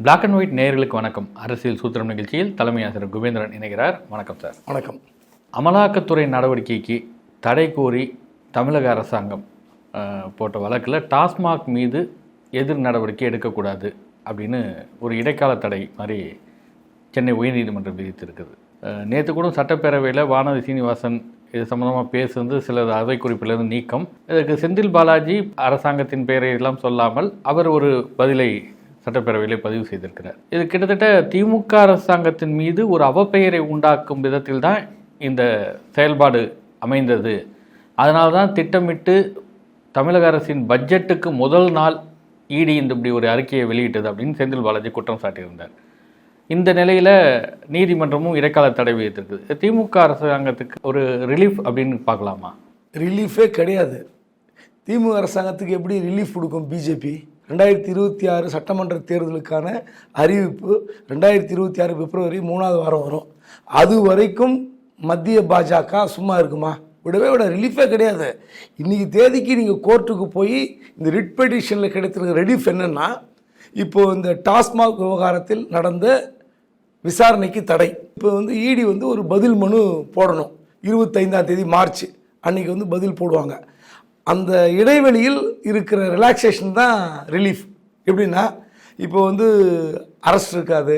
Black and white நேயர்களுக்கு வணக்கம். அரசியல் சூத்திரம் நிகழ்ச்சியில் தலைமை ஆசிரியர் குபேந்திரன் இணைகிறார். வணக்கம் சார். வணக்கம். அமலாக்கத்துறை நடவடிக்கைக்கு தடை கோரி தமிழக அரசாங்கம் போட்ட வழக்கில் டாஸ்மாக் மீது எதிர் நடவடிக்கை எடுக்கக்கூடாது அப்படின்னு ஒரு இடைக்கால தடை மாதிரி சென்னை உயர்நீதிமன்றம் விதித்திருக்குது. நேற்று கூட சட்டப்பேரவையில் வானதி சீனிவாசன் இது சம்மந்தமாக பேசுவது சிலர் அவை குறிப்பிலிருந்து நீக்கம். இதுக்கு செந்தில் பாலாஜி அரசாங்கத்தின் பெயரை எல்லாம் சொல்லாமல் அவர் ஒரு பதிலை சட்டப்பேரவையிலே பதிவு செய்திருக்கிறார். இது கிட்டத்தட்ட திமுக அரசாங்கத்தின் மீது ஒரு அவப்பெயரை உண்டாக்கும் விதத்தில் தான் இந்த செயல்பாடு அமைந்தது. அதனால தான் திட்டமிட்டு தமிழக அரசின் பட்ஜெட்டுக்கு முதல் நாள் இடி இப்படி ஒரு அறிக்கையை வெளியிட்டது அப்படின்னு செந்தில் பாலாஜி குற்றம் சாட்டியிருந்தார். இந்த நிலையில் நீதிமன்றமும் இடைக்கால தடை விதித்திருக்குது. திமுக அரசாங்கத்துக்கு ஒரு ரிலீஃப் அப்படின்னு பார்க்கலாமா? ரிலீஃபே கிடையாது. திமுக அரசாங்கத்துக்கு எப்படி ரிலீஃப் கொடுக்கும் பிஜேபி? 2026 சட்டமன்ற தேர்தலுக்கான அறிவிப்பு 2026 பிப்ரவரி 3வது வாரம் வரும். அது வரைக்கும் மத்திய பாஜக சும்மா இருக்குமா? விடவே விட. ரிலீஃபே கிடையாது. இன்றைக்கி தேதிக்கு நீங்கள் கோர்ட்டுக்கு போய் இந்த ரிட் பெட்டிஷனில் கிடைத்திருக்க ரிலீஃப் என்னென்னா, இப்போது இந்த டாஸ்மாக் விவகாரத்தில் நடந்த விசாரணைக்கு தடை. இப்போ இடி ஒரு பதில் மனு போடணும். 25ஆம் தேதி மார்ச் அன்றைக்கி பதில் போடுவாங்க. அந்த இடைவெளியில் இருக்கிற ரிலாக்ஸேஷன் தான் ரிலீஃப். எப்படின்னா, இப்போ அரெஸ்ட் இருக்காது.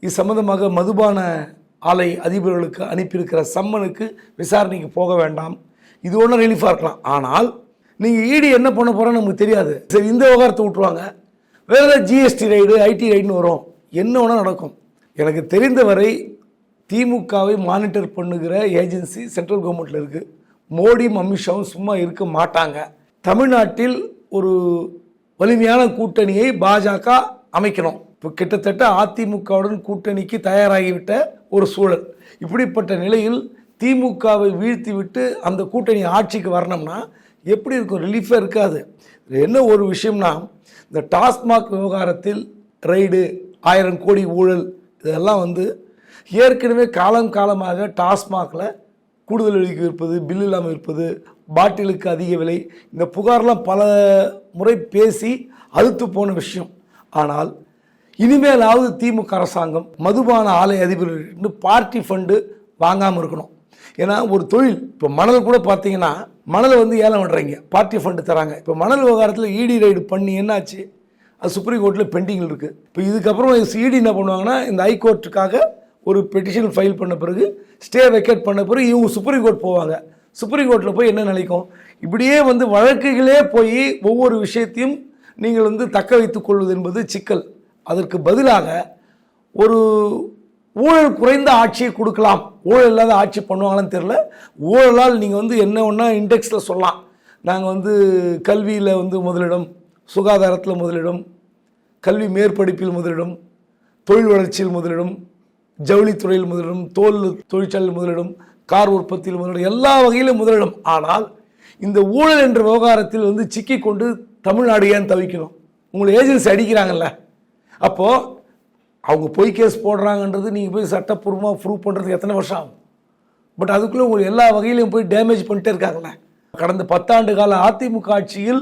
இது சம்மந்தமாக மதுபான ஆலை அதிபர்களுக்கு அனுப்பியிருக்கிற சம்மனுக்கு விசாரணைக்கு போக வேண்டாம். இது ஒன்றும் ரிலீஃபாக இருக்கலாம். ஆனால் நீங்கள் இடி என்ன பண்ண போகிறோன்னு நமக்கு தெரியாது. சரி, இந்த விவகாரத்தை விட்டுருவாங்க, வேறு ஏதாவது ஜிஎஸ்டி ரைடு ஐடி ரைடுன்னு வரும். என்ன ஒன்றா நடக்கும். எனக்கு தெரிந்தவரை திமுகவை மானிட்டர் பண்ணுகிற ஏஜென்சி சென்ட்ரல் கவர்மெண்ட்டில் இருக்குது. மோடியும் அமித்ஷாவும் சும்மா இருக்க மாட்டாங்க. தமிழ்நாட்டில் ஒரு வலிமையான கூட்டணியை பாஜக அமைக்கணும். இப்போ கிட்டத்தட்ட அதிமுகவுடன் கூட்டணிக்கு தயாராகிவிட்ட ஒரு சூழல். இப்படிப்பட்ட நிலையில் திமுகவை வீழ்த்தி விட்டு அந்த கூட்டணி ஆட்சிக்கு வரணும்னா எப்படி இருக்கும்? ரிலீஃபே இருக்காது. என்ன ஒரு விஷயம்னா, இந்த டாஸ்மாக் விவகாரத்தில் ரைடு, 1000 கோடி ஊழல், இதெல்லாம் ஏற்கனவே காலமாக டாஸ்மாகில் கூடுதல் விலைக்கு விற்பது, பில் இல்லாமல் இருப்பது, பாட்டிலுக்கு அதிக விலை, இந்த புகார்லாம் பல முறை பேசி அழுத்து போன விஷயம். ஆனால் இனிமேலாவது திமுக அரசாங்கம் மதுபான ஆலை அதிபர்கள் பார்ட்டி ஃபண்டு வாங்காமல் இருக்கணும். ஏன்னா ஒரு தொழில், இப்போ மணல் கூட பார்த்தீங்கன்னா மணலை ஏலம் விடுறீங்க, பார்ட்டி ஃபண்டு தராங்க. இப்போ மணல் விவகாரத்தில் இடி ரைடு பண்ணி என்னாச்சு? அது சுப்ரீம் கோர்ட்டில் பெண்டிங்கில் இருக்குது. இப்போ இதுக்கப்புறம் இடி என்ன பண்ணுவாங்கன்னா, இந்த ஹைகோர்ட்டுக்காக ஒரு பெட்டிஷன் ஃபைல் பண்ண பிறகு ஸ்டே வெக்கேட் பண்ண பிறகு இவங்க சுப்ரீம் கோர்ட் போவாங்க. சுப்ரீம் கோர்ட்டில் போய் என்ன நினைக்கும்? இப்படியே வழக்குகளே போய் ஒவ்வொரு விஷயத்தையும் நீங்கள் தக்க வைத்துக் கொள்வது என்பது சிக்கல். அதற்கு பதிலாக ஒரு ஊழல் குறைந்த ஆட்சியை கொடுக்கலாம். ஊழல் இல்லாத ஆட்சி பண்ணுவாங்களான்னு தெரியல. ஊழலால் நீங்கள் என்ன ஒன்றா இண்டெக்ஸில் சொல்லலாம். நாங்கள் கல்வியில் முதலிடம், சுகாதாரத்தில் முதலிடம், கல்வி மேற்படிப்பில் முதலிடம், தொழில் வளர்ச்சியில் முதலிடம், ஜவுளித்துறையில் முதலிடம், தோல் தொழிற்சாலையில் முதலிடம், கார் உற்பத்தியில் முதலிடம், எல்லா வகையிலும் முதலிடம். ஆனால் இந்த ஊழல் என்ற விவகாரத்தில் சிக்கி கொண்டு தமிழ்நாடு ஏன் தவிக்கணும்? உங்களை ஏஜென்சி அடிக்கிறாங்கல்ல, அப்போது அவங்க பொய் கேஸ் போடுறாங்கன்றது நீங்கள் போய் சட்டப்பூர்வமாக ப்ரூவ் பண்ணுறதுக்கு எத்தனை வருஷம் ஆகும்? பட் அதுக்குள்ளே உங்களுக்கு எல்லா வகையிலையும் போய் டேமேஜ் பண்ணிட்டே இருக்காங்களே. கடந்த 10 ஆண்டு கால அதிமுக ஆட்சியில்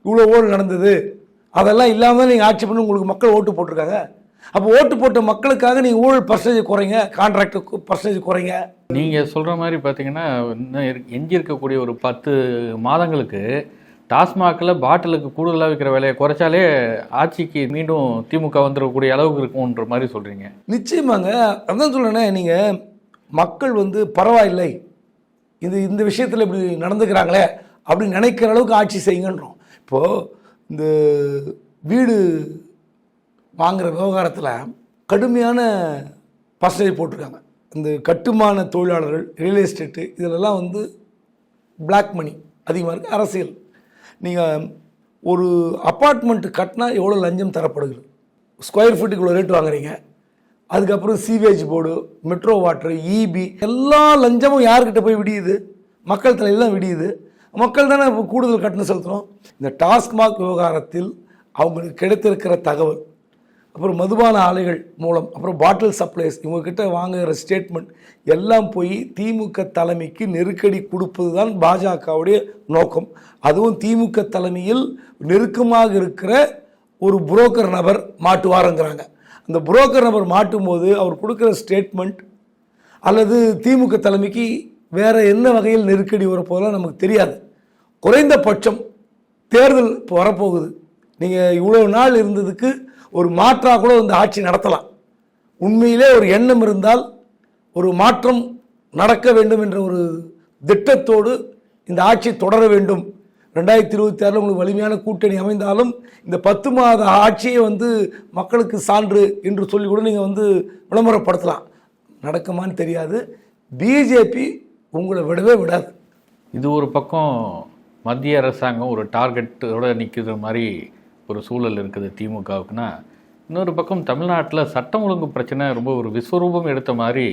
இவ்வளோ ஊழல் நடந்தது, அதெல்லாம் இல்லாமல் நீங்கள் ஆட்சி பண்ணி உங்களுக்கு மக்கள் ஓட்டு போட்டிருக்காங்க. அப்போ ஓட்டு போட்ட மக்களுக்காக நீங்கள் ஊழல் பர்சன்டேஜ் குறைங்க, கான்ட்ராக்ட் பர்சன்டேஜ் குறைங்க. நீங்கள் சொல்கிற மாதிரி பார்த்தீங்கன்னா, எஞ்சி இருக்கக்கூடிய ஒரு 10 மாதங்களுக்கு டாஸ்மாகில் பாட்டிலுக்கு கூடுதலாக விற்கிற விலையை குறைச்சாலே ஆட்சிக்கு மீண்டும் திமுக வந்துடக்கூடிய அளவுக்கு இருக்கும்ன்ற மாதிரி சொல்கிறீங்க. நிச்சயமாங்க. அதான் சொல்கிறேன்னே, நீங்கள் மக்கள் பரவாயில்லை, இந்த விஷயத்தில் இப்படி நடந்துக்கிறாங்களே அப்படின்னு நினைக்கிற அளவுக்கு ஆட்சி செய்யுங்கன்றோம். இப்போது இந்த வீடு வாங்குகிற விவகாரத்தில் கடுமையான பர்சன்டேஜ் போட்டிருக்காங்க. இந்த கட்டுமான தொழிலாளர்கள், ரியல் எஸ்டேட்டு, இதிலெல்லாம் பிளாக் மணி அதிகமாக இருக்குது. அரசியல், நீங்கள் ஒரு அப்பார்ட்மெண்ட்டு கட்டினா எவ்வளோ லஞ்சம் தரப்படுகிறது? ஸ்கொயர் ஃபீட்டுக்கு இவ்வளோ ரேட் வாங்குறீங்க. அதுக்கப்புறம் sewage board, metro water, EB, எல்லா லஞ்சமும் யார்கிட்ட போய் விடியுது? மக்கள் தலையில் தான் விடியுது. மக்கள் தானே இப்போ கூடுதல் கட்டணம் செலுத்துகிறோம். இந்த டாஸ்மாக் விவகாரத்தில் அவங்களுக்கு கிடைத்திருக்கிற தகவல், அப்புறம் மதுபான ஆலைகள் மூலம், அப்புறம் பாட்டில் சப்ளைஸ், இவங்ககிட்ட வாங்குகிற ஸ்டேட்மெண்ட் எல்லாம் போய் திமுக தலைமைக்கு நெருக்கடி கொடுப்பது தான் பாஜகவுடைய நோக்கம். அதுவும் திமுக தலைமையில் நெருக்கமாக இருக்கிற ஒரு புரோக்கர் நபர் மாட்டுவாருங்கிறாங்க. அந்த புரோக்கர் நபர் மாட்டும் போது அவர் கொடுக்குற ஸ்டேட்மெண்ட் அல்லது திமுக தலைமைக்கு வேறு என்ன வகையில் நெருக்கடி வரப்போதெல்லாம் நமக்கு தெரியாது. குறைந்தபட்சம் தேர்தல் இப்போ வரப்போகுது. நீங்கள் இவ்வளோ நாள் இருந்ததுக்கு ஒரு மாற்றாக கூட இந்த ஆட்சி நடத்தலாம். உண்மையிலே ஒரு எண்ணம் இருந்தால் ஒரு மாற்றம் நடக்க வேண்டும் என்ற ஒரு திட்டத்தோடு இந்த ஆட்சி தொடர வேண்டும். 2026 உங்களுக்கு வலிமையான கூட்டணி அமைந்தாலும் இந்த 10 மாத ஆட்சியை மக்களுக்கு சான்று என்று சொல்லி கூட நீங்கள் விளம்பரப்படுத்தலாம். நடக்குமான்னு தெரியாது. பிஜேபி உங்களை விடவே விடாது. இது ஒரு பக்கம் மத்திய அரசாங்கம் ஒரு டார்கெட்டோட நிற்கிற மாதிரி ஒரு சூழல் இருக்குது திமுகவுக்குன்னா, இன்னொரு பக்கம் தமிழ்நாட்டில் சட்டம் ஒழுங்கு பிரச்சனை ரொம்ப ஒரு விஸ்வரூபம் எடுத்த மாதிரி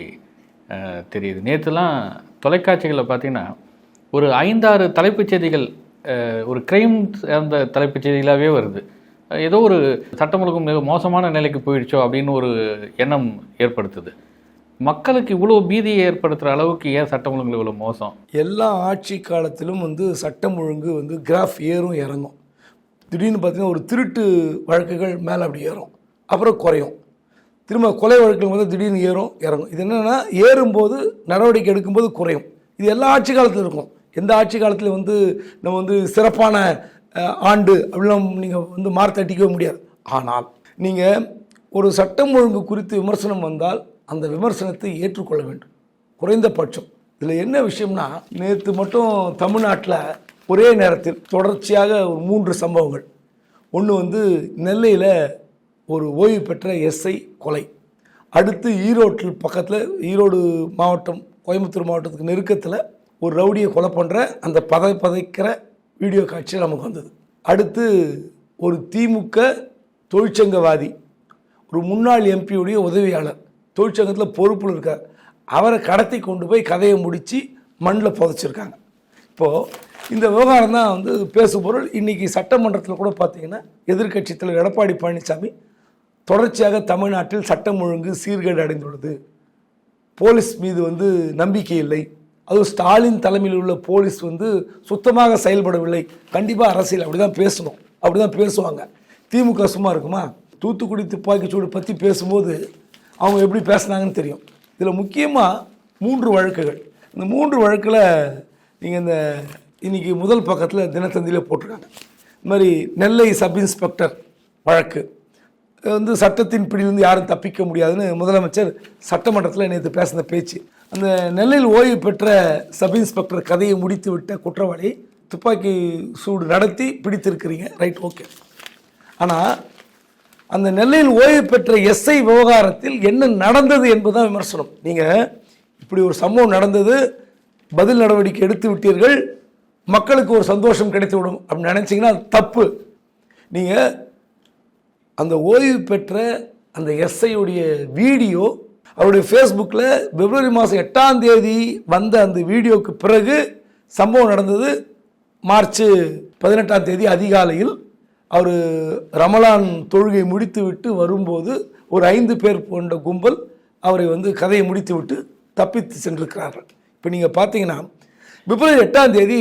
தெரியுது. நேற்றுலாம் தொலைக்காட்சிகளில் பார்த்தீங்கன்னா ஒரு 5-6 தலைப்புச் செய்திகள் ஒரு கிரைம் சார்ந்த தலைப்புச் செய்திகளாகவே வருது. ஏதோ ஒரு சட்டம் ஒழுங்கு மிக மோசமான நிலைக்கு போயிடுச்சோ அப்படின்னு ஒரு எண்ணம் ஏற்படுத்துது. மக்களுக்கு இவ்வளோ பீதியை ஏற்படுத்துகிற அளவுக்கு ஏன் சட்டம் ஒழுங்கு இவ்வளோ மோசம்? எல்லா ஆட்சி காலத்திலும் சட்டம் ஒழுங்கு கிராஃப் ஏறும் இறங்கும். திடீர்னு பார்த்தீங்கன்னா ஒரு திருட்டு வழக்குகள் மேலே அப்படி ஏறும், அப்புறம் குறையும். திரும்ப கொலை வழக்குகள் திடீர்னு ஏறும் இறங்கும். இது என்னென்னா ஏறும்போது நடவடிக்கை எடுக்கும்போது குறையும். இது எல்லா ஆட்சி காலத்திலும் இருக்கும். எந்த ஆட்சி காலத்தில் நம்ம சிறப்பான ஆண்டு அப்படிலாம் நீங்கள் மார்த்தட்டிக்கவே முடியாது. ஆனால் நீங்கள் ஒரு சட்டம் ஒழுங்கு குறித்து விமர்சனம் வந்தால் அந்த விமர்சனத்தை ஏற்றுக்கொள்ள வேண்டும் குறைந்தபட்சம். இதில் என்ன விஷயம்னா, நேற்று மட்டும் தமிழ்நாட்டில் ஒரே நேரத்தில் தொடர்ச்சியாக ஒரு 3 சம்பவங்கள். ஒன்று நெல்லையில் ஒரு ஓய்வு பெற்ற எஸ்ஐ கொலை. அடுத்து ஈரோட்டில் பக்கத்தில், ஈரோடு மாவட்டம் கோயம்புத்தூர் மாவட்டத்துக்கு நெருக்கத்தில் ஒரு ரவுடியை கொலை பண்ணுற அந்த பதைக்கிற வீடியோ காட்சி நமக்கு வந்தது. அடுத்து ஒரு திமுக தொழிற்சங்கவாதி, ஒரு முன்னாள் எம்பியுடைய உதவியாளர், தொழிற்சங்கத்தில் பொறுப்பில் இருக்கார், அவரை கடத்தி கொண்டு போய் கதையை முடித்து மண்ணில் புதைச்சிருக்காங்க. இப்போது இந்த விவகாரம் தான் பேசுபொருள். இன்றைக்கி சட்டமன்றத்தில் கூட பார்த்திங்கன்னா எதிர்க்கட்சி தலைவர் எடப்பாடி பழனிசாமி தொடர்ச்சியாக தமிழ்நாட்டில் சட்டம் ஒழுங்கு சீர்கேடு அடைந்துள்ளது, போலீஸ் மீது நம்பிக்கை இல்லை, அதுவும் ஸ்டாலின் தலைமையில் உள்ள போலீஸ் சுத்தமாக செயல்படவில்லை. கண்டிப்பாக அரசியல் அப்படி தான் பேசணும், அப்படி தான் பேசுவாங்க. திமுக சும்மா இருக்குமா? தூத்துக்குடி துப்பாக்கிச்சூடு பற்றி பேசும்போது அவங்க எப்படி பேசுனாங்கன்னு தெரியும். இதில் முக்கியமாக 3 வழக்குகள். இந்த 3 வழக்கில் நீங்கள் இன்றைக்கி முதல் பக்கத்தில் தினத்தந்தியில் போட்டிருக்காங்க. இந்த மாதிரி நெல்லை சப் இன்ஸ்பெக்டர் வழக்கு சட்டத்தின் பிடியிலிருந்து யாரும் தப்பிக்க முடியாதுன்னு முதலமைச்சர் சட்டமன்றத்தில் நேற்று பேசின பேச்சு. அந்த நெல்லையில் ஓய்வு பெற்ற சப் இன்ஸ்பெக்டர் கதையை முடித்து விட்ட குற்றவாளி துப்பாக்கி சூடு நடத்தி பிடித்திருக்கிறீங்க, ரைட், ஓகே. ஆனால் அந்த நெல்லையில் ஓய்வு பெற்ற எஸ்ஐ விவகாரத்தில் என்ன நடந்தது என்பதுதான் விமர்சனம். நீங்கள் இப்படி ஒரு சம்பவம் நடந்தது, பதில் நடவடிக்கை எடுத்து விட்டீர்கள், மக்களுக்கு ஒரு சந்தோஷம் கிடைத்து விடும் அப்படின்னு நினச்சிங்கன்னா அது தப்பு. நீங்கள் அந்த ஓய்வு பெற்ற அந்த எஸ்ஐயுடைய வீடியோ அவருடைய ஃபேஸ்புக்கில் பிப்ரவரி மாதம் 8ஆம் தேதி வந்த அந்த வீடியோவுக்கு பிறகு சம்பவம் நடந்தது. மார்ச் 18ஆம் தேதி அதிகாலையில் அவர் ரமலான் தொழுகை முடித்து விட்டு வரும்போது ஒரு 5 பேர் கொண்ட கும்பல் அவரை கதையை முடித்து விட்டு தப்பித்து சென்றிருக்கிறார்கள். இப்போ நீங்கள் பார்த்தீங்கன்னா பிப்ரவரி 8ஆம் தேதி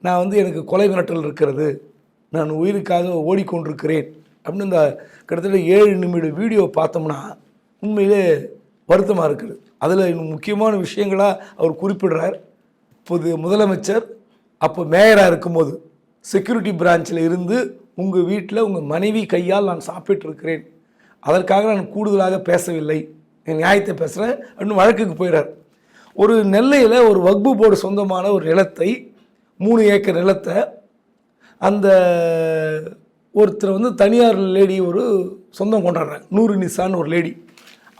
நான் எனக்கு கொலை மிரட்டல் இருக்கிறது, நான் உயிருக்காக ஓடிக்கொண்டிருக்கிறேன் அப்படின்னு இந்த கிட்டத்தட்ட 7 நிமிட வீடியோ பார்த்தோம்னா உண்மையிலே வருத்தமாக இருக்குது. அதில் இன்னும் முக்கியமான விஷயங்களாக அவர் குறிப்பிடுறார். இப்போது முதலமைச்சர் அப்போ மேயராக இருக்கும்போது செக்யூரிட்டி பிரான்ச்சில் இருந்து உங்கள் வீட்டில் உங்கள் மனைவி கையால் நான் சாப்பிட்டுருக்கிறேன், அதற்காக நான் கூடுதலாக பேசவில்லை, என் நியாயத்தை பேசுகிறேன் அப்படின்னு வழக்குக்கு போயிடார். ஒரு நெல்லையில் ஒரு வக்பு போர்டு சொந்தமான ஒரு நிலத்தை 3 ஏக்கர் நிலத்தை அந்த ஒருத்தர் தனியார் லேடி ஒரு சொந்தம் கொண்டாடுறாங்க, நூறு நிசான்னு ஒரு லேடி.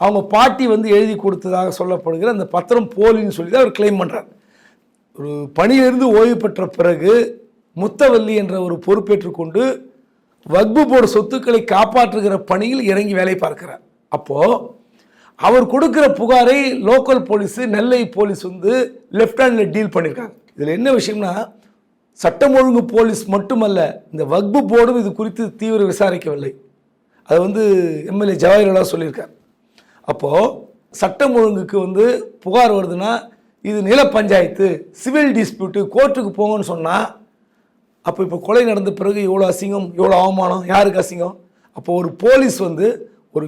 அவங்க பாட்டி எழுதி கொடுத்ததாக சொல்லப்படுகிற அந்த பத்திரம் போலின்னு சொல்லி தான் அவர் கிளைம் பண்ணுறார். ஒரு பணியிலிருந்து ஓய்வு பெற்ற பிறகு முத்தவல்லி என்ற ஒரு பொறுப்பேற்றுக்கொண்டு வக்பு போர்டு சொத்துக்களை காப்பாற்றுகிற பணியில் இறங்கி வேலை பார்க்கிறார். அப்போது அவர் கொடுக்குற புகாரை லோக்கல் போலீஸு, நெல்லை போலீஸ் லெஃப்ட் ஹேண்டில் டீல் பண்ணியிருக்காங்க. இதில் என்ன விஷயம்னா, சட்டம் ஒழுங்கு போலீஸ் மட்டுமல்ல, இந்த வக்பு போர்டும் இது குறித்து தீவிர விசாரிக்கவில்லை. அது எம்எல்ஏ ஜவாஹிர்லால் சொல்லியிருக்கார். அப்போது சட்டம் ஒழுங்குக்கு புகார் வருதுன்னா இது நில பஞ்சாயத்து, சிவில் டிஸ்பியூட்டு, கோர்ட்டுக்கு போங்கன்னு சொன்னால், அப்போ இப்போ கொலை நடந்த பிறகு எவ்வளோ அசிங்கம், எவ்வளோ அவமானம், யாருக்கு அசிங்கம்? அப்போது ஒரு போலீஸ் வந்து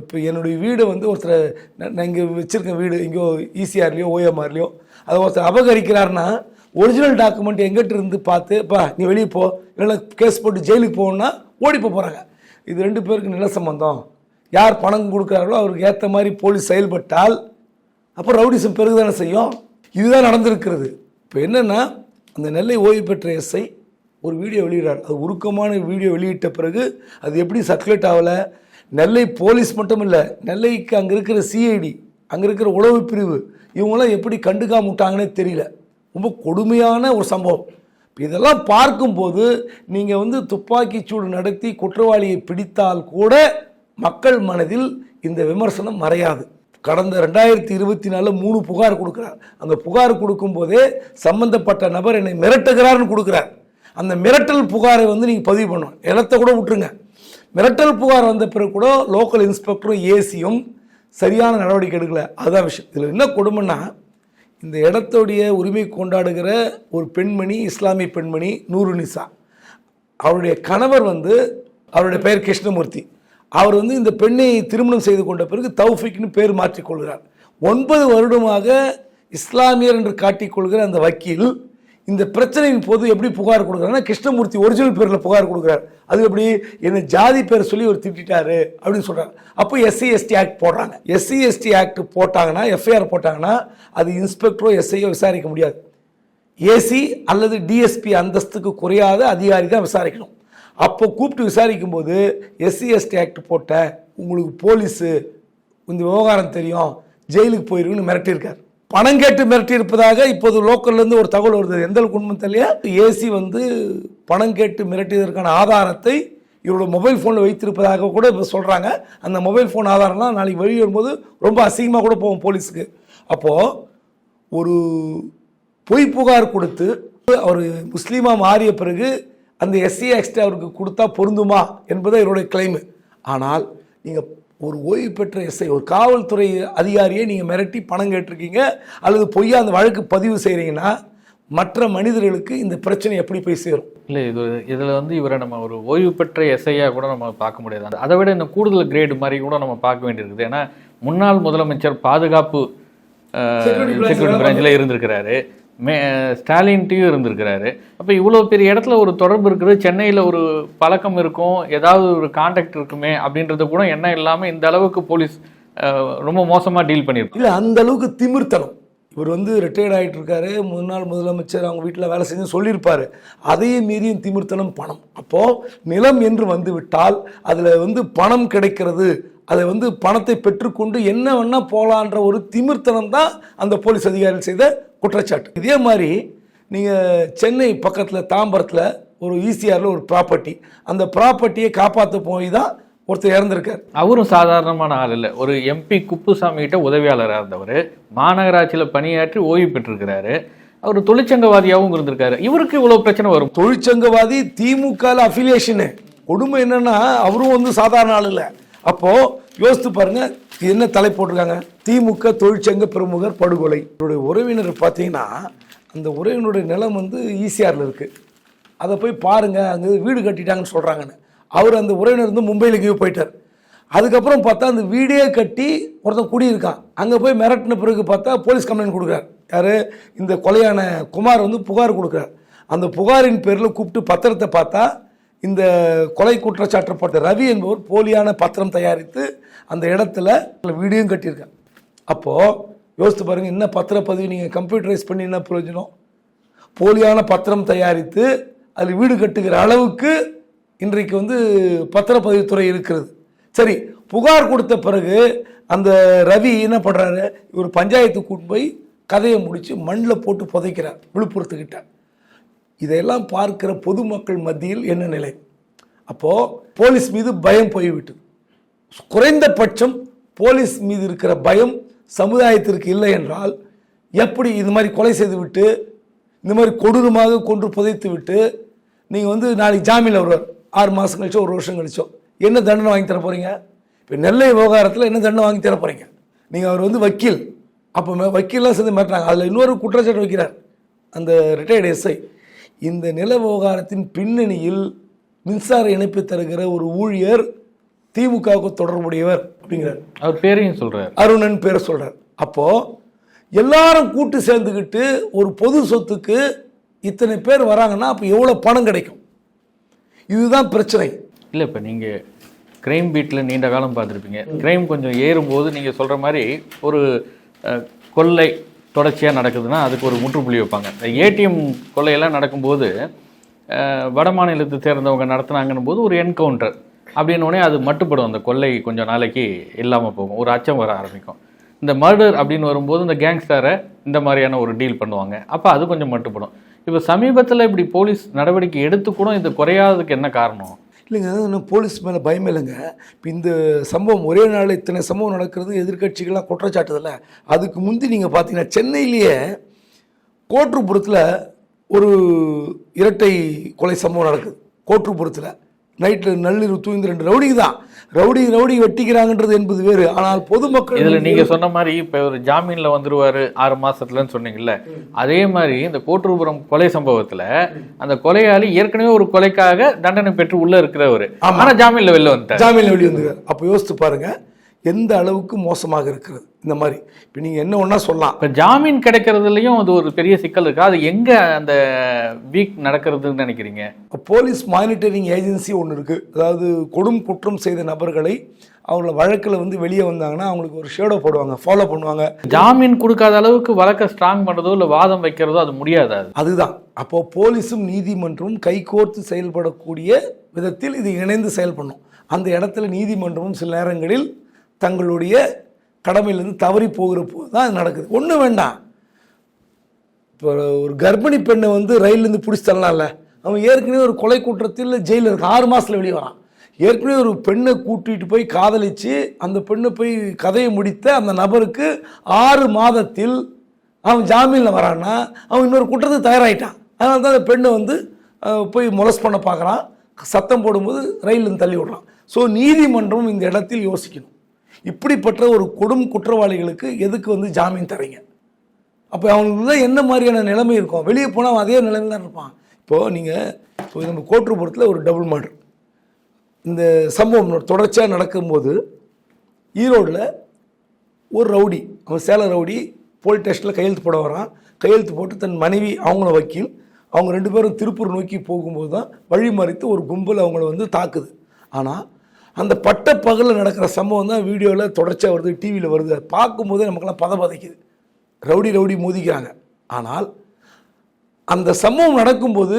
இப்போ என்னுடைய வீடு வந்து ஒருத்தர் நான் இங்கே வச்சுருக்கேன் வீடு எங்கேயோ ஈசிஆர்லையோ ஓஎம்ஆர்லையோ அதை ஒருத்தர் அபகரிக்கிறாருன்னா ஒரிஜினல் டாக்குமெண்ட் எங்கிட்ட இருந்து பார்த்து நீ வெளியே போ, இல்லைன்னா கேஸ் போட்டு ஜெயிலுக்கு போகணுன்னா ஓடி போகிறாங்க. இது 2 பேருக்கு நில சம்பந்தம். யார் பணம் கொடுக்குறாங்களோ அவருக்கு ஏற்ற மாதிரி போலீஸ் செயல்பட்டால் அப்போ ரவுடிசம் பெருகுதானே செய்யும். இதுதான் நடந்திருக்கிறது. இப்போ என்னென்னா அந்த நெல்லை ஓய்வு பெற்ற எஸ்ஐ ஒரு வீடியோ வெளியிடார். அது உருக்கமான வீடியோ வெளியிட்ட பிறகு அது எப்படி சர்க்குலேட் ஆகலை. நெல்லை போலீஸ் மட்டும் இல்லை, நெல்லைக்கு அங்கே இருக்கிற சிஐடி, அங்கே இருக்கிற உளவு பிரிவு, இவங்களாம் எப்படி கண்டுக்காம விட்டாங்கன்னே தெரியல. ரொம்ப கொடுமையான ஒரு சம்பவம். இதெல்லாம் பார்க்கும்போது நீங்கள் வந்து துப்பாக்கிச்சூடு நடத்தி குற்றவாளியை பிடித்தால் கூட மக்கள் மனதில் இந்த விமர்சனம் மறையாது. கடந்த 2024 3 புகார் கொடுக்குறார். அந்த புகார் கொடுக்கும்போதே சம்பந்தப்பட்ட நபர் என்னை மிரட்டுகிறார்னு கொடுக்குறார். அந்த மிரட்டல் புகாரை வந்து நீங்கள் பதிவு பண்ணணும். இடத்த கூட விட்டுருங்க. மிரட்டல் புகார் வந்த பிறகு கூட லோக்கல் இன்ஸ்பெக்டரும் ஏசியும் சரியான நடவடிக்கை எடுக்கல. அதுதான் விஷயம். இதில் என்ன கொடுமைன்னா, இந்த இடத்துடைய உரிமை கொண்டாடுகிற ஒரு பெண்மணி, இஸ்லாமிய பெண்மணி நூருநிசா, அவருடைய கணவர் வந்து அவருடைய பெயர் கிருஷ்ணமூர்த்தி. அவர் வந்து இந்த பெண்ணை திருமணம் செய்து கொண்ட பிறகு தௌஃபிக்னு பேர் மாற்றிக்கொள்கிறார். 9 வருடமாக இஸ்லாமியர் என்று காட்டிக்கொள்கிற அந்த வக்கீல் இந்த பிரச்சனையின் போது எப்படி புகார் கொடுக்குறாருன்னா, கிருஷ்ணமூர்த்தி ஒரிஜினல் பேரில் புகார் கொடுக்குறார். அது எப்படி, என்ன ஜாதி பேர் சொல்லி ஒரு திட்டாரு அப்படின்னு சொல்கிறாங்க. அப்போ SC/ST ஆக்ட் போடுறாங்க. SC/ST ஆக்ட் போட்டாங்கன்னா, எஃப்ஐஆர் போட்டாங்கன்னா அது இன்ஸ்பெக்டரோ எஸ்ஐயோ விசாரிக்க முடியாது. ஏசி அல்லது டிஎஸ்பி அந்தஸ்துக்கு குறையாத அதிகாரி தான் விசாரிக்கணும். அப்போ கூப்பிட்டு விசாரிக்கும் போது SC/ST ஆக்ட் போட்ட உங்களுக்கு போலீஸு இந்த விவகாரம் தெரியும், ஜெயிலுக்கு போயிருக்குன்னு மிரட்டியிருக்கார். பணம் கேட்டு மிரட்டி இருப்பதாக இப்போது லோக்கல்லேருந்து ஒரு தகவல் வருது. எந்த உண்மை தெரியல. ஏசி வந்து பணம் கேட்டு மிரட்டியதற்கான ஆதாரத்தை இவரோட மொபைல் ஃபோனில் வைத்திருப்பதாக கூட இப்போ சொல்கிறாங்க. அந்த மொபைல் ஃபோன் ஆதாரம்லாம் நாளைக்கு வெளியே வரும்போது ரொம்ப அசிங்கமாக கூட போகும் போலீஸுக்கு. அப்போது ஒரு பொய் புகார் கொடுத்து அவர் முஸ்லீமாக மாறிய பிறகு அந்த SC/ST அவருக்கு கொடுத்தா பொருந்துமா என்பது இவருடைய கிளைமு. ஆனால் நீங்கள் ஒரு ஓய்வு பெற்ற எஸ்ஐ, ஒரு காவல்துறை அதிகாரியை நீங்கள் மிரட்டி பணம் கேட்டிருக்கீங்க அல்லது பொய்யா அந்த வழக்கு பதிவு செய்கிறீங்கன்னா மற்ற மனிதர்களுக்கு இந்த பிரச்சனை எப்படி போய் சேரும்? இல்லை, இதில் வந்து இவரை நம்ம ஒரு ஓய்வு பெற்ற எஸ்ஐயாக கூட நம்ம பார்க்க முடியாது. அதை விட இந்த கூடுதல் கிரேடு மாதிரி கூட நம்ம பார்க்க வேண்டியிருக்குது. ஏன்னா முன்னாள் முதலமைச்சர் பாதுகாப்பு செக்யூரிட்டி பிரான்ச்சில் இருந்திருக்கிறாரு, ஸ்டாலின்ட்டையும் இருந்திருக்கிறாரு. அப்போ இவ்வளோ பெரிய இடத்துல ஒரு தொடர்பு இருக்குது, சென்னையில் ஒரு பழக்கம் இருக்கும், ஏதாவது ஒரு கான்டாக்ட் இருக்குமே அப்படின்றது கூட என்ன இல்லாமல் இந்த அளவுக்கு போலீஸ் ரொம்ப மோசமாக டீல் பண்ணியிருக்கோம். இல்லை, அந்த அளவுக்கு திமிர்த்தனம். இவர் வந்து ரிட்டையர்ட் ஆகிட்டு இருக்காரு, முன்னாள் முதலமைச்சர், அவங்க வீட்டில் வேலை செஞ்சு சொல்லியிருப்பார். அதையும் மீறியும் திமிர்த்தனம், பணம். அப்போது நிலம் என்று வந்து விட்டால் அதில் வந்து பணம் கிடைக்கிறது, அதை வந்து பணத்தை பெற்றுக்கொண்டு என்ன வேணா போகலான்ற ஒரு திமிர்த்தனம் தான் அந்த போலீஸ் அதிகாரிகள் செய்த குற்றச்சாட்டு. இதே மாதிரி நீங்கள் சென்னை பக்கத்தில் தாம்பரத்தில் ஒரு ஈசிஆரில் ஒரு ப்ராப்பர்ட்டி, அந்த ப்ராப்பர்ட்டியை காப்பாற்ற போய் தான் ஒருத்தர் இறந்துருக்கார். அவரும் சாதாரணமான ஆள் இல்லை. ஒரு MP குப்புசாமி கிட்ட உதவியாளராக இருந்தவர், மாநகராட்சியில் பணியாற்றி ஓய்வு பெற்றிருக்கிறாரு. அவர் தொழிற்சங்கவாதியாகவும் இருந்திருக்காரு. இவருக்கு இவ்வளோ பிரச்சனை வரும். தொழிற்சங்கவாதி, திமுக அஃபிலியேஷனு. கொடுமை என்னன்னா அவரும் வந்து சாதாரண ஆள் இல்லை. அப்போது யோசித்து பாருங்க, என்ன தலை போட்டிருக்காங்க, திமுக தொழிற்சங்க பிரமுகர் படுகொலை. அவருடைய உறவினர் பார்த்தீங்கன்னா அந்த உறவினருடைய நிலம் வந்து ஈசிஆரில் இருக்குது. அதை போய் பாருங்கள், அங்கே வீடு கட்டிட்டாங்கன்னு சொல்கிறாங்கன்னு. அவர் அந்த உறவினர் வந்து மும்பையில் கீழே போயிட்டார். அதுக்கப்புறம் பார்த்தா அந்த வீடே கட்டி ஒருத்தன் குடியிருக்கான். அங்கே போய் மிரட்டின பிறகு பார்த்தா போலீஸ் கம்ப்ளைண்ட் கொடுக்குறார். யார், இந்த கொலையான குமார் வந்து புகார் கொடுக்குறார். அந்த புகாரின் பேரில் கூப்பிட்டு பத்திரத்தை பார்த்தா இந்த கொலை குற்றச்சாட்டப்பட்ட ரவி என்பவர் போலியான பத்திரம் தயாரித்து அந்த இடத்துல வீடியும் கட்டியிருக்கார். அப்போது யோசித்து பாருங்கள், என்ன பத்திரப்பதிவு நீங்கள் கம்ப்யூட்டரைஸ் பண்ணி என்ன பிரயோஜனம்? போலியான பத்திரம் தயாரித்து அதில் வீடு கட்டுகிற அளவுக்கு இன்றைக்கு வந்து பத்திரப்பதிவுத்துறை இருக்கிறது. சரி, புகார் கொடுத்த பிறகு அந்த ரவி என்ன பண்ணுறாரு, இவர் பஞ்சாயத்துக்கு கூட்டு போய் கதையை முடித்து மண்ணில் போட்டு புதைக்கிறார் விழுப்புரத்துக்கிட்ட. இதையெல்லாம் பார்க்கிற பொதுமக்கள் மத்தியில் என்ன நிலை? அப்போது போலீஸ் மீது பயம் போய்விட்டது. குறைந்தபட்சம் போலீஸ் மீது இருக்கிற பயம் சமுதாயத்திற்கு இல்லை என்றால் எப்படி இந்த மாதிரி கொலை செய்து விட்டு, இந்த மாதிரி கொடூரமாக கொன்று புதைத்து விட்டு நீங்கள் வந்து நாளைக்கு ஜாமீனில் வருவார், 6 மாதம் கழிச்சோ 1 வருஷம் கழிச்சோ என்ன தண்டனை வாங்கி தர போகிறீங்க? இப்போ நெல்லை விவகாரத்தில் என்ன தண்டனை வாங்கி தர போகிறீங்க? நீங்கள் அவர் வந்து வக்கீல், அப்போ வக்கீல்லாம் சேர்ந்து மாட்டாங்க. அதில் இன்னொரு குற்றச்சாட்டு வைக்கிறார் அந்த ரிட்டையர்டு எஸ்ஐ. இந்த நில விவகாரத்தின் பின்னணியில் மின்சார இணைப்பு தருகிற ஒரு ஊழியர் திமுகவுக்கு தொடர்புடையவர் அப்படிங்கிறார். அவர் பேரையும் சொல்றாரு, அருணன் பேரை சொல்றார். அப்போ எல்லாரும் கூட்டு சேர்ந்துக்கிட்டு ஒரு பொது சொத்துக்கு இத்தனை பேர் வராங்கன்னா அப்போ எவ்வளோ பணம் கிடைக்கும்? இதுதான் பிரச்சனை. இல்லை இப்போ நீங்கள் கிரைம் பீட்டில் நீண்ட காலம் பார்த்துருப்பீங்க. கிரைம் கொஞ்சம் ஏறும்போது நீங்கள் சொல்கிற மாதிரி ஒரு கொள்ளை தொடர்ச்சியாக நடக்குதுன்னா அதுக்கு ஒரு முற்றுப்புள்ளி வைப்பாங்க. இந்த ஏடிஎம் கொள்ளையெல்லாம் நடக்கும்போது வட மாநிலத்தை சேர்ந்தவங்க நடத்துனாங்கன்னு போது ஒரு என்கவுண்டர் அப்படின்னோடனே அது மட்டுப்படும். அந்த கொள்ளை கொஞ்சம் நாளைக்கு இல்லாமல் போகும், ஒரு அச்சம் வர ஆரம்பிக்கும். இந்த மர்டர் அப்படின்னு வரும்போது இந்த கேங்ஸ்டரை இந்த மாதிரியான ஒரு டீல் பண்ணுவாங்க, அப்போ அது கொஞ்சம் மட்டுப்படும். இப்போ சமீபத்தில் இப்படி போலீஸ் நடவடிக்கை எடுத்து கூட இது குறையாததுக்கு என்ன காரணம்? இல்லைங்க, இன்னும் போலீஸ் மேலே பயம் இல்லைங்க. இப்போ இந்த சம்பவம் ஒரே நாள் இத்தனை சம்பவம் நடக்கிறது எதிர்கட்சிகள்லாம் குற்றச்சாட்டுதில்ல. அதுக்கு முந்தி நீங்கள் பார்த்தீங்கன்னா சென்னையிலேயே கோட்டூர்புரத்தில் ஒரு இரட்டை கொலை சம்பவம் நடக்குது. கோட்டூர்புரத்தில் நைட்டில் நள்ளிரவு தூங்கி 2 ரவுடிங்க தான் ரவுடி வெட்டிக்கிறாங்கன்றது என்பது வேறு. ஆனால் பொதுமக்கள் இதில் நீங்கள் சொன்ன மாதிரி இப்போ ஒரு ஜாமீனில் வந்துருவார் 6 மாதத்துலன்னு சொன்னீங்கல்ல, அதே மாதிரி இந்த கோட்டூர்புரம் கொலை சம்பவத்தில் அந்த கொலையாளி ஏற்கனவே ஒரு கொலைக்காக தண்டனை பெற்று உள்ளே இருக்கிறவர், ஆனால் ஜாமீனில் வெளில வந்துட்டார். அப்போ யோசித்து பாருங்க எந்த அளவுக்கு மோசமாக இருக்கிறது இந்த மாதிரி. இப்போ நீங்கள் என்ன ஒன்றா சொல்லலாம், இப்போ ஜாமீன் கிடைக்கிறதுலையும் அது ஒரு பெரிய சிக்கல் இருக்குது. அது எங்கே அந்த வீக் நடக்கிறதுன்னு நினைக்கிறீங்க? போலீஸ் மானிட்டரிங் ஏஜென்சி ஒன்று இருக்குது. அதாவது கொடும் குற்றம் செய்த நபர்களை அவங்கள வழக்கில் வந்து வெளியே வந்தாங்கன்னா அவங்களுக்கு ஒரு ஷேடோ போடுவாங்க, ஃபாலோ பண்ணுவாங்க. ஜாமீன் கொடுக்காத அளவுக்கு வழக்கை ஸ்ட்ராங் பண்ணுறதோ இல்லை வாதம் வைக்கிறதோ அது முடியாது. அதுதான் அப்போது போலீஸும் நீதிமன்றமும் கைகோர்த்து செயல்படக்கூடிய விதத்தில் இது இணைந்து செயல்படணும். அந்த இடத்துல நீதிமன்றமும் சில நேரங்களில் தங்களுடைய கடமையிலேருந்து தவறி போகிற போது தான் அது நடக்குது. ஒன்றும் வேண்டாம், இப்போ ஒரு கர்ப்பிணி பெண்ணை வந்து ரயிலேருந்து பிடிச்சி தரலாம்ல. அவன் ஏற்கனவே ஒரு கொலை குற்றத்தில் ஜெயிலில் இருக்கு, 6 மாதத்தில் வெளியே வரான். ஏற்கனவே ஒரு பெண்ணை கூட்டிகிட்டு போய் காதலித்து அந்த பெண்ணை போய் கதையை முடித்த அந்த நபருக்கு 6 மாதத்தில் அவன் ஜாமீனில் வரான்னா அவன் இன்னொரு குற்றத்துக்கு தயாராகிட்டான். அதனால தான் அந்த பெண்ணை வந்து போய் மொலஸ்ட் பண்ண பார்க்குறான். சத்தம் போடும்போது ரயிலேருந்து தள்ளி விடுறான். ஸோ நீதிமன்றம் இந்த இடத்தில் யோசிக்கணும், இப்படிப்பட்ட ஒரு கொடும் குற்றவாளிகளுக்கு எதுக்கு வந்து ஜாமீன் தரீங்க? அப்போ அவங்களுக்கு தான் என்ன மாதிரியான நிலைமை இருக்கும்? வெளியே போனால் அவன் அதே நிலைமையில் தான் இருப்பான். இப்போது நீங்கள் நம்ம கோட்டூர்புரத்தில் ஒரு டபுள் மர்டர் இந்த சம்பவம் தொடர்ச்சியாக நடக்கும்போது ஈரோடில் ஒரு ரவுடி, அவன் சேலம் ரவுடி போலீஸ் ஸ்டேஷனில் கையெழுத்து போட வரான். கையெழுத்து போட்டு தன் மனைவி அவங்கள வக்கீல் அவங்க 2 பேரும் திருப்பூர் நோக்கி போகும்போது தான் வழி மறித்து ஒரு கும்பல் அவங்கள வந்து தாக்குது. ஆனால் அந்த பட்ட பகலில் நடக்கிற சம்பவம் தான் வீடியோவில் தொடர்ச்சியாக வருது, டிவியில் வருது. பார்க்கும்போதே நமக்கெல்லாம் பதைக்குது. ரவுடி மோதிக்கிறாங்க. ஆனால் அந்த சம்பவம் நடக்கும்போது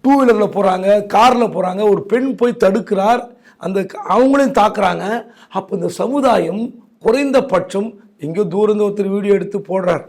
2 வீலரில் போகிறாங்க, காரில் போகிறாங்க, ஒரு பெண் போய் தடுக்கிறார், அந்த அவங்களையும் தாக்குறாங்க. அப்போ இந்த சமுதாயம் குறைந்தபட்சம் எங்கேயோ தூரம் ஒருத்தர் வீடியோ எடுத்து போடுறார்,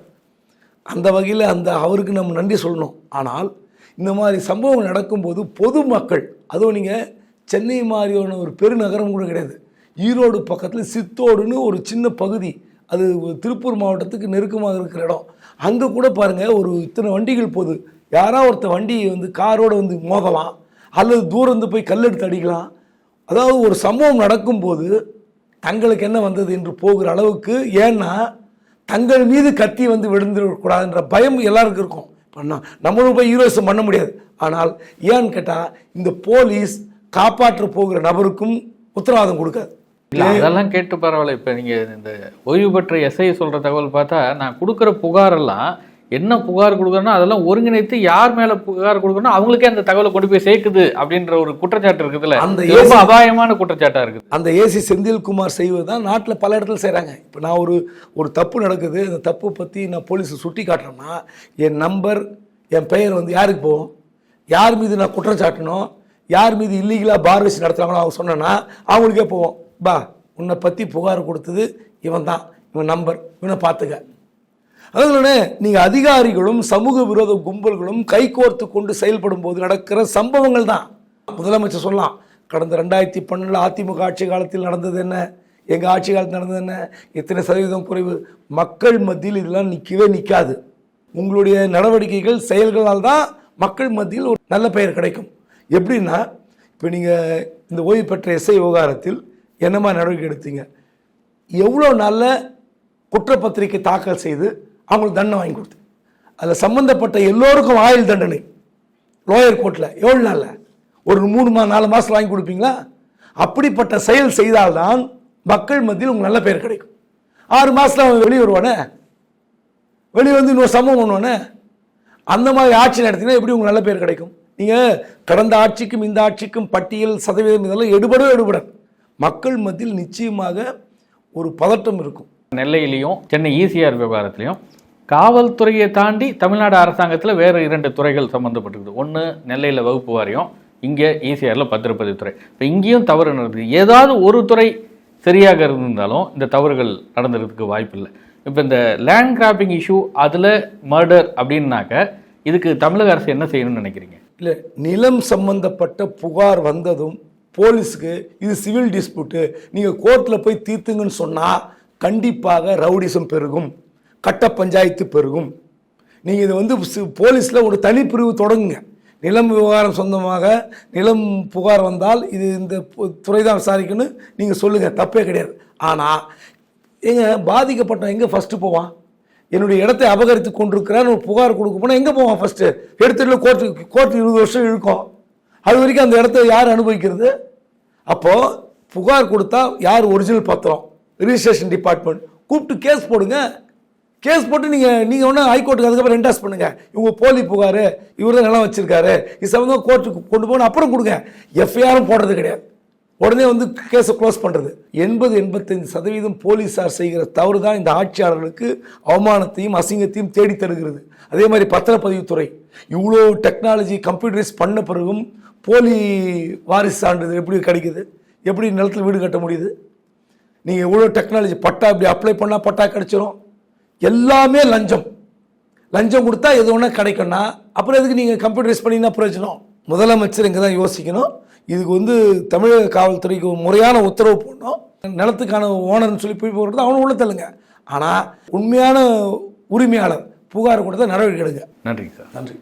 அந்த வகையில் அவருக்கு நம்ம நன்றி சொல்லணும். ஆனால் இந்த மாதிரி சம்பவம் நடக்கும்போது பொதுமக்கள், அதுவும் நீங்கள் சென்னை மாதிரியான ஒரு பெருநகரம் கூட கிடையாது, ஈரோடு பக்கத்தில் சித்தோடுன்னு ஒரு சின்ன பகுதி, அது திருப்பூர் மாவட்டத்துக்கு நெருக்கமாக இருக்கிற இடம். அங்கே கூட பாருங்கள் ஒரு இத்தனை வண்டிகள் போகுது, யாராவது ஒருத்தர் வண்டியை வந்து காரோடு வந்து மோதலாம் அல்லது தூரந்து போய் கல்லெடுத்து அடிக்கலாம். அதாவது ஒரு சம்பவம் நடக்கும்போது தங்களுக்கு என்ன வந்தது என்று போகிற அளவுக்கு, ஏன்னா தங்கள் மீது கத்தி வந்து விழுந்துடக்கூடாதுன்ற பயம் எல்லாருக்கும் இருக்கும். பண்ணால் நம்மளும் போய் ஹீரோயிசம் பண்ண முடியாது. ஆனால் ஏன்னு கேட்டால் இந்த போலீஸ் காப்பாற்ற போகிற நபருக்கும் உத்தரவாதம் கொடுக்காது. இல்லை அதெல்லாம் கேட்டு பரவாயில்ல. இப்போ நீங்கள் இந்த ஓய்வு பெற்ற எஸ்ஐ சொல்கிற தகவல் பார்த்தா, நான் கொடுக்குற புகாரெல்லாம் என்ன புகார் கொடுக்குறேன்னா அதெல்லாம் ஒருங்கிணைத்து யார் மேலே புகார் கொடுக்கணும் அவங்களுக்கே அந்த தகவலை கொண்டு போய் சேர்க்குது அப்படின்ற ஒரு குற்றச்சாட்டு இருக்குதுல்ல, அந்த ரொம்ப அபாயமான குற்றச்சாட்டாக இருக்குது. அந்த ஏசி செந்தில்குமார் செய்வது தான் நாட்டில் பல இடத்துல செய்கிறாங்க. இப்போ நான் ஒரு தப்பு நடக்குது, அந்த தப்பு பற்றி நான் போலீஸை சுட்டி காட்டுறேன்னா என் நம்பர், என் பெயர் வந்து யாருக்கு போகும், யார் மீது நான் குற்றம் சாட்டணும், யார் மீது இல்லீகலாக பார் வச்சு நடத்துகிறாங்களோ அவங்க சொன்னேன்னா அவங்களுக்கே போவோம், பா உன்னை பற்றி புகார் கொடுத்தது இவன் தான், இவன் நம்பர், இவனை பார்த்துக்க. அதனால நீங்கள் அதிகாரிகளும் சமூக விரோத கும்பல்களும் கைகோர்த்து கொண்டு செயல்படும் போது நடக்கிற சம்பவங்கள் தான். முதலமைச்சர் சொல்லலாம், கடந்த 2012 அதிமுக ஆட்சி காலத்தில் நடந்தது என்ன, எங்கள் ஆட்சி காலத்தில் நடந்தது என்ன, எத்தனை சதவீதம் குறைவு. மக்கள் மத்தியில் இதெல்லாம் நிற்கவே நிற்காது. உங்களுடைய நடவடிக்கைகள் செயல்களால் தான் மக்கள் மத்தியில் ஒரு நல்ல பெயர் கிடைக்கும். எப்படின்னா, இப்போ நீங்கள் இந்த ஓய்வு பெற்ற எஸ்ஐ விவகாரத்தில் என்னமா நடவடிக்கை எடுத்தீங்க, எவ்வளோ நல்ல குற்றப்பத்திரிக்கை தாக்கல் செய்து அவங்களுக்கு தண்டனை வாங்கி கொடுத்து, அதில் சம்மந்தப்பட்ட எல்லோருக்கும் ஆயுள் தண்டனை லோயர் கோர்ட்டில் எவ்வளோ நாளில், ஒரு 3-4 மாதத்தில் வாங்கி கொடுப்பீங்களா? அப்படிப்பட்ட செயல் செய்தால்தான் மக்கள் மத்தியில் உங்களுக்கு நல்ல பேர் கிடைக்கும். 6 மாதத்தில் அவன் வெளியே வருவானே, வெளியே வந்து இன்னொரு சம்பவம் பண்ணுவானே, அந்த மாதிரி ஆட்சி நடத்தினா எப்படி உங்களுக்கு நல்ல பேர் கிடைக்கும்? நீங்கள் கடந்த ஆட்சிக்கும் இந்த ஆட்சிக்கும் பட்டியல் சதவீதம் இதெல்லாம் எடுபட மக்கள் மத்தியில் நிச்சயமாக ஒரு பதட்டம் இருக்கும். நெல்லையிலையும் சென்னை ஈசிஆர் விவகாரத்திலையும் காவல்துறையை தாண்டி தமிழ்நாடு அரசாங்கத்தில் வேறு 2 துறைகள் சம்மந்தப்பட்டிருக்குது. ஒன்று நெல்லையில் வகுப்பு வாரியம், இங்கே ஈசிஆரில் பத்திரப்பதிவுத்துறை. இப்போ இங்கேயும் தவறு நடக்குது. ஏதாவது ஒரு துறை சரியாக இருந்திருந்தாலும் இந்த தவறுகள் நடந்துறதுக்கு வாய்ப்பு இல்லை. இப்போ இந்த லேண்ட் கிராப்பிங் இஷ்யூ, அதில் மர்டர் அப்படின்னாக்க இதுக்கு தமிழக அரசு என்ன செய்யணும்னு நினைக்கிறீங்க? இல்லை, நிலம் சம்பந்தப்பட்ட புகார் வந்ததும் போலீஸுக்கு இது சிவில் டிஸ்பியூட்டு, நீங்கள் கோர்ட்டில் போய் தீர்த்துங்கன்னு சொன்னால் கண்டிப்பாக ரவுடிசம் பெருகும், கட்ட பஞ்சாயத்து பெருகும். நீங்கள் இதை வந்து போலீஸில் ஒரு தனிப்பிரிவு தொடங்குங்க. நிலம் விவகாரம் சொந்தமாக நிலம் புகார் வந்தால் இது இந்த துறை தான் விசாரிக்கணும்னு நீங்கள் சொல்லுங்கள், தப்பே கிடையாது. ஆனால் பாதிக்கப்பட்டவன் எங்கே ஃபஸ்ட்டு போவான்? என்னுடைய இடத்தை அபகரித்து கொண்டிருக்கிறான்னு ஒரு புகார் கொடுக்க போனால் எங்கே போவான்? ஃபஸ்ட்டு எடுத்துட்டு கோர்ட்டு 20 வருஷம் இழுக்கும். அது வரைக்கும் அந்த இடத்த யார் அனுபவிக்கிறது? அப்போது புகார் கொடுத்தா யார் ஒரிஜினல் பத்திரம், ரிஜிஸ்ட்ரேஷன் டிபார்ட்மெண்ட் கூப்பிட்டு கேஸ் போடுங்க. கேஸ் போட்டு நீங்கள் ஒன்று ஹைகோர்ட்டுக்கு அதுக்கப்புறம் என்டாஸ் பண்ணுங்கள். இவங்க போலி புகார், இவர் தான் நிலம் வச்சுருக்காரு, இது சம்மந்தமாக கோர்ட்டுக்கு கொண்டு போகணும், அப்புறம் கொடுங்க. எஃப்ஐஆரும் போடுறது கிடையாது, உடனே வந்து கேஸை க்ளோஸ் பண்ணுறது. 80-85% போலீஸார் செய்கிற தவறு தான் இந்த ஆட்சியாளர்களுக்கு அவமானத்தையும் அசிங்கத்தையும் தேடி தருகிறது. அதே மாதிரி பத்திரப்பதிவுத்துறை இவ்வளோ டெக்னாலஜி கம்ப்யூட்டரைஸ் பண்ண பிறகும் போலி வாரிசு சான்றிதழ் எப்படி கிடைக்குது? எப்படி நிலத்தில் வீடு கட்ட முடியுது? நீங்கள் இவ்வளோ டெக்னாலஜி, பட்டா இப்படி அப்ளை பண்ணால் பட்டா கிடச்சிரும். எல்லாமே லஞ்சம் கொடுத்தா எது ஒன்றா கிடைக்கும்னா அப்புறம் எதுக்கு நீங்கள் கம்ப்யூட்டரைஸ் பண்ணிங்கன்னா பிரயோஜனம்? முதலமைச்சர் இங்கே தான் யோசிக்கணும். இதுக்கு வந்து தமிழக காவல்துறைக்கு முறையான உத்தரவு போடணும். நிலத்துக்கான ஓனர்னு சொல்லி போய் போகிறது அவனை உள்ள தள்ளுங்க. ஆனால் உண்மையான உரிமையாளர் புகார் கொடுத்தா நடவடிக்கை எடுங்க. நன்றி சார். நன்றி.